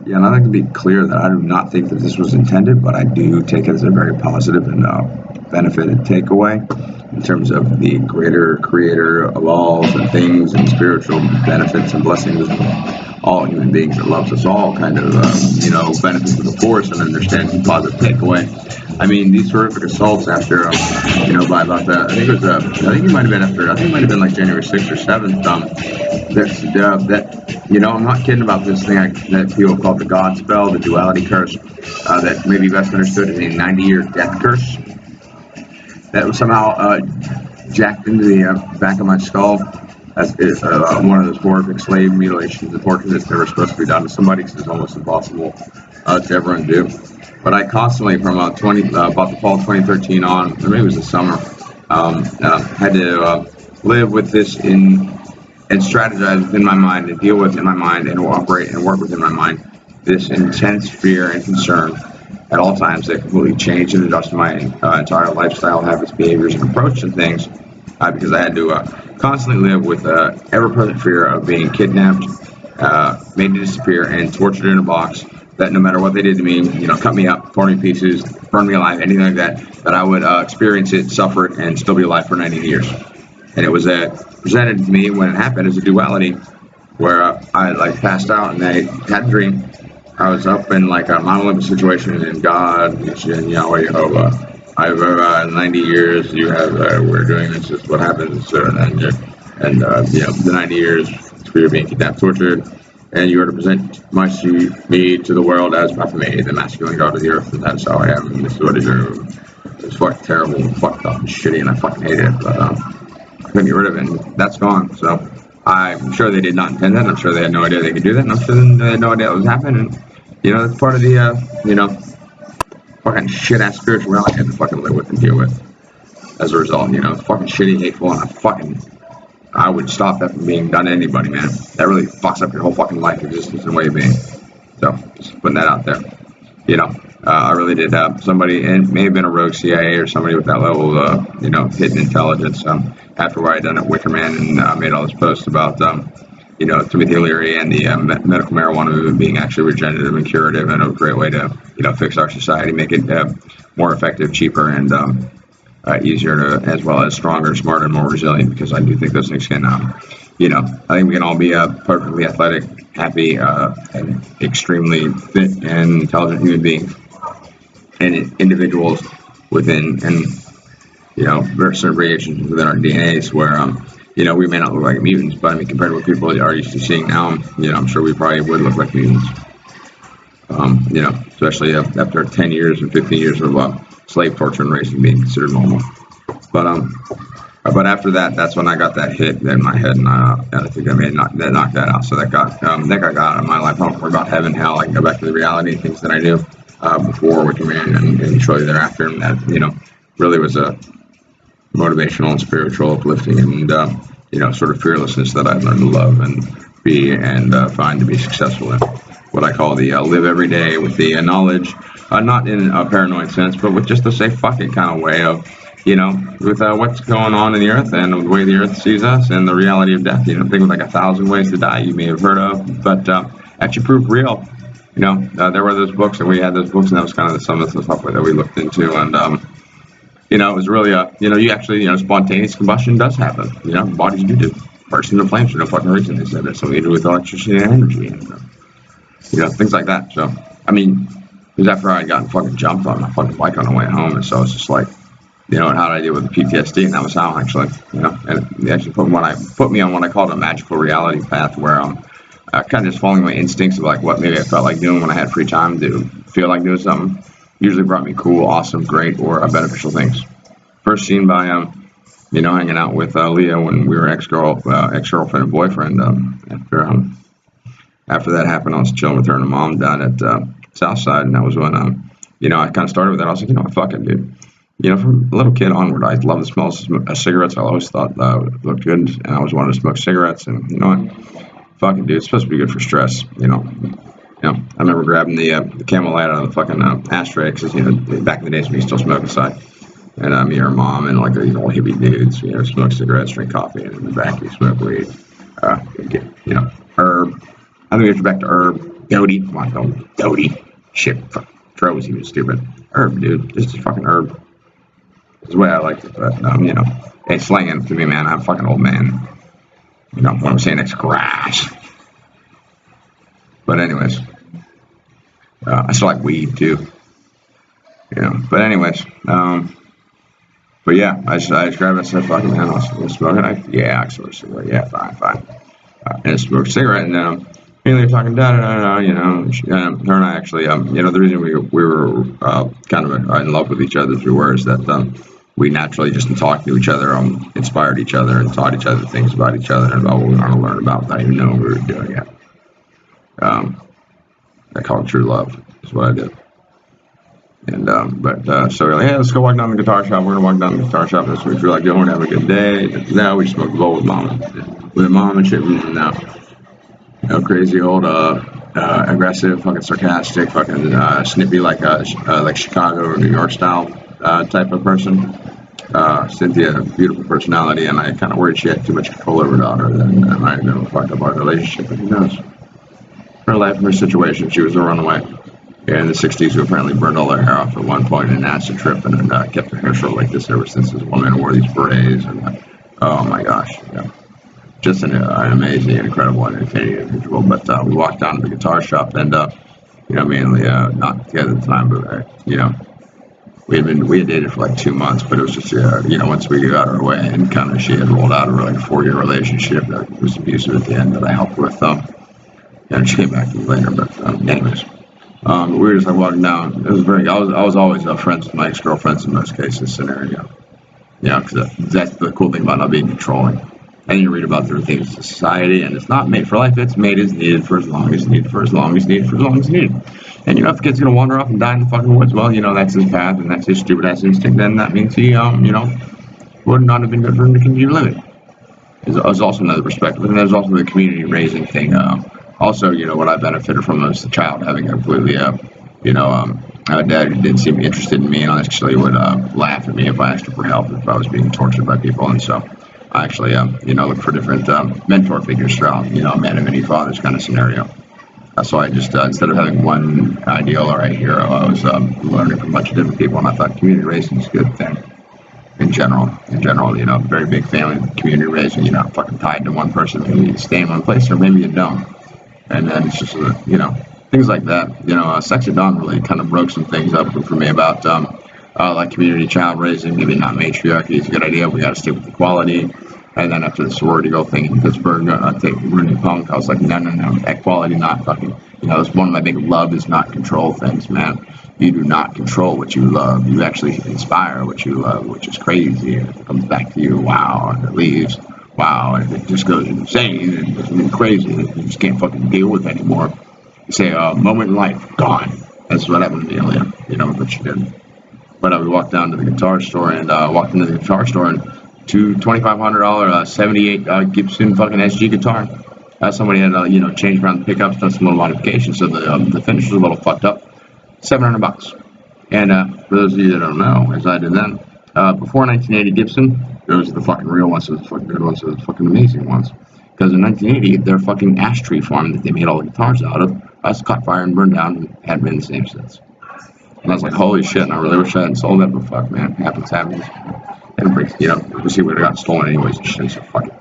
Yeah, and I'd like to be clear that I do not think that this was intended, but I do take it as a very positive and benefited takeaway in terms of the greater creator of all and things and spiritual benefits and blessings of all human beings that loves us all kind of, benefits of the force and understanding positive takeaway. I mean, these horrific assaults after, by about the, I think it was, I think it might have been after, I think it might have been like January 6th or 7th, I'm not kidding about this thing that people call the God spell, the duality curse, that may be best understood as a 90-year death curse that was somehow jacked into the back of my skull. As is one of those horrific slave mutilations and torture that's never supposed to be done to somebody because it's almost impossible to ever undo. But I constantly, from about the fall of 2013 on, or maybe it was the summer, had to live with this and strategize within my mind and deal with in my mind and operate and work within my mind this intense fear and concern at all times that completely changed and adjusted my entire lifestyle, habits, behaviors, and approach to things because I had to constantly live with ever-present fear of being kidnapped, made to disappear, and tortured in a box. That no matter what they did to me, cut me up, tore me to pieces, burn me alive, anything like that I would experience it, suffer it, and still be alive for 90 years. And it was presented to me when it happened as a duality, where I like passed out and I had a dream. I was up in like a Mount Olympus situation, and God, and Yahweh Jehovah, I've 90 years. You have we're doing this. Is what happens, the 90 years for you being kidnapped, tortured, and you are to present me to the world as Baphomet, the masculine god of the earth, and that's how I am. And this is what I do. It's fucking terrible, and fucked up, and shitty, and I fucking hate it. But I couldn't get rid of it, and that's gone. So I'm sure they did not intend that. I'm sure they had no idea they could do that, and I'm sure they had no idea what was happening. And, that's part of the, fucking shit ass spirituality I had to fucking live with and deal with as a result. It's fucking shitty, hateful, and I would stop that from being done to anybody, man. That really fucks up your whole fucking life, existence, and way of being. So, just putting that out there. I really did have somebody, and it may have been a rogue CIA or somebody with that level of, hidden intelligence. After what I had done at Wicker Man and made all this posts about, Timothy Leary and the medical marijuana movement being actually regenerative and curative and a great way to, fix our society, make it more effective, cheaper, and easier to, as well as stronger, smarter, and more resilient. Because I do think those things can, I think we can all be perfectly athletic, happy, and extremely fit and intelligent human beings and individuals within, and there are certain variations within our DNAs where we may not look like mutants, but I mean, compared to what people are used to seeing now, I'm sure we probably would look like mutants. Especially after 10 years and 15 years of slave torture and racism being considered normal. But after that, that's when I got that hit in my head, and I think I may knock that out. So that got out of my life. I don't worry about heaven, hell. I can go back to the reality, things that I knew before Wicker Man and shortly thereafter, and that really was a motivational and spiritual uplifting and sort of fearlessness that I've learned to love and be and find to be successful in. What I call the live every day with the knowledge, not in a paranoid sense, but with just a say fuck it kind of way of, with what's going on in the earth and the way the earth sees us and the reality of death. Think of like 1,000 Ways to Die you may have heard of, but actually proved real. There were those books, and we had those books, and that was kind of some of the stuff that we looked into, and it was really you actually, spontaneous combustion does happen. Bodies do burst into flames for no fucking reason. They said there's something to do with electricity and energy, and things like that. So, I mean, it was after I had gotten fucking jumped on my fucking bike on the way home, and so it's just like, and how did I deal with the PTSD? And that was how actually, and they actually put me on what I called a magical reality path, where I'm kind of just following my instincts of like what maybe I felt like doing when I had free time to feel like doing something. Usually brought me cool, awesome, great, or beneficial things. First seen by hanging out with Leah when we were ex-girlfriend and boyfriend. After that happened, I was chilling with her and her mom down at Southside, and that was when I kind of started with that. I was like, fuck it, dude. From a little kid onward, I love the smell of cigarettes. I always thought looked good, and I always wanted to smoke cigarettes. And you know what? Fucking dude, it's supposed to be good for stress. I remember grabbing the Camel Light out of the fucking ashtray because back in the days when you still smoke inside. And me and her mom and like these old hippie dudes, smoke cigarettes, drink coffee, and in the back you smoke weed. Get herb. I think we get back to herb. Doty. Come on, don't. Doty. Shit. Troll was even stupid. Herb, dude. Just a fucking herb. That's the way I like it. But, it's slanging to me, man. I'm a fucking old man. What I'm saying, it's grass. But anyways, I still like weed too. But anyways, but yeah, I just grabbed it and said, fucking man, I'll smoke it. Yeah, I smoke a cigarette. Yeah, fine. And I smoked a cigarette, and mainly we're talking da da da, her and I actually, the reason we were kind of in love with each other as we were is that we naturally just in talking to each other inspired each other and taught each other things about each other and about what we want to learn about without even knowing we were doing it. I call it true love. Is what I did. And so we're like, hey, let's go walk down the guitar shop. We're gonna walk down the guitar shop. That's what we feel like doing. Have a good day. Now we smoked a bowl with mom and shit. Crazy old aggressive, fucking sarcastic, fucking snippy like Chicago or New York style type of person. Cynthia, beautiful personality, and I kind of worried she had too much control over her daughter. Then I might have never fucked up our relationship, but who knows? Her life, her situation. She was a runaway. In the 60s, who apparently burned all their hair off at one point in an acid trip and kept their hair short like this ever since this woman wore these berets. And oh my gosh, just an amazing, incredible, entertaining individual. But we walked down to the guitar shop and, mainly not together at the time, but, we had dated for like 2 months, but it was just, once we got our way and kind of she had rolled out of like a 4-year relationship that was abusive at the end that I helped with. And she came back to me later, but anyways. We were just like walking down. It was I was always friends with my ex-girlfriends in most cases scenario. Because that's the cool thing about not being controlling. And you read about the things in society, and it's not made for life. It's made as needed for as long as needed for as long as needed for as long as needed. And if the kid's gonna wander off and die in the fucking woods, well, that's his path and that's his stupid ass instinct. Then that means he, would not have been good for him to continue living. There's also another perspective, and there's also the community raising thing. Also, what I benefited from as a child, having a completely, a dad who didn't seem interested in me and actually would laugh at me if I asked for help if I was being tortured by people. And so I actually, look for different mentor figures throughout, man of many fathers kind of scenario. So I just, instead of having one ideal or a hero, I was learning from a bunch of different people, and I thought community raising is a good thing. In general, very big family, community raising, fucking tied to one person. Maybe you stay in one place or maybe you don't. And then it's just, things like that. Sex at Dawn really kind of broke some things up for me about, like community child raising, maybe not matriarchy is a good idea. We got to stick with equality. And then after the sorority girl thing in Pittsburgh, Rooney Punk, I was like, no, equality, not fucking, it's one of my big love is not control things, man. You do not control what you love. You actually inspire what you love, which is crazy. And if it comes back to you, wow, and it leaves, wow, and it just goes insane and it's crazy. You just can't fucking deal with it anymore. You say, moment in life, gone. That's what happened to me, but she didn't. But we walked down to the guitar store and two $2,500 '78 Gibson fucking SG guitar. Somebody had changed around the pickups, done some little modifications, so the finish was a little fucked up. $700. And for those of you that don't know, as I did then, before 1980 Gibson, those are the fucking real ones, those are the fucking good ones, those are the fucking amazing ones. Because in 1980, their fucking ash tree farm that they made all the guitars out of, caught fire and burned down and hadn't been the same since. And I was like, holy shit, and I really wish I hadn't sold that, but fuck, man, happens. And we'll see what got stolen anyways and shit, so fuck it.